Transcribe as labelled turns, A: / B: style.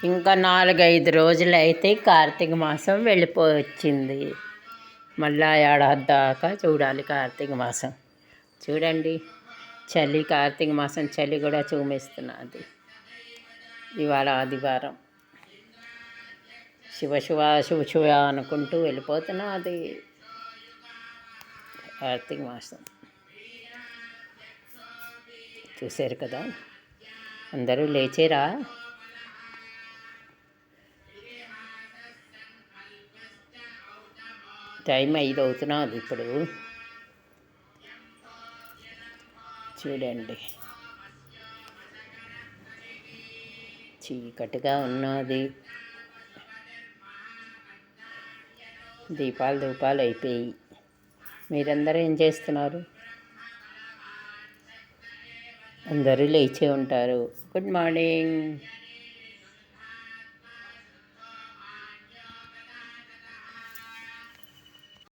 A: ఇంకా 4-5 రోజులైతే కార్తీక మాసం వెళ్ళిపోవచ్చింది. మళ్ళా ఏడాది దాకా చూడాలి కార్తీక మాసం. చూడండి చలి, కార్తీక మాసం చలి కూడా చూపిస్తున్నది. ఇవాళ ఆదివారం. శివ శివ శివ శివ అనుకుంటూ వెళ్ళిపోతున్నది కార్తీక మాసం. చూశారు కదా, అందరూ లేచారా? టైం 5 అవుతున్నది ఇప్పుడు. చూడండి చీకటిగా ఉన్నది. దీపాలు అయిపోయి. మీరందరూ ఏం చేస్తున్నారు? అందరూ లేచే ఉంటారు. Good morning.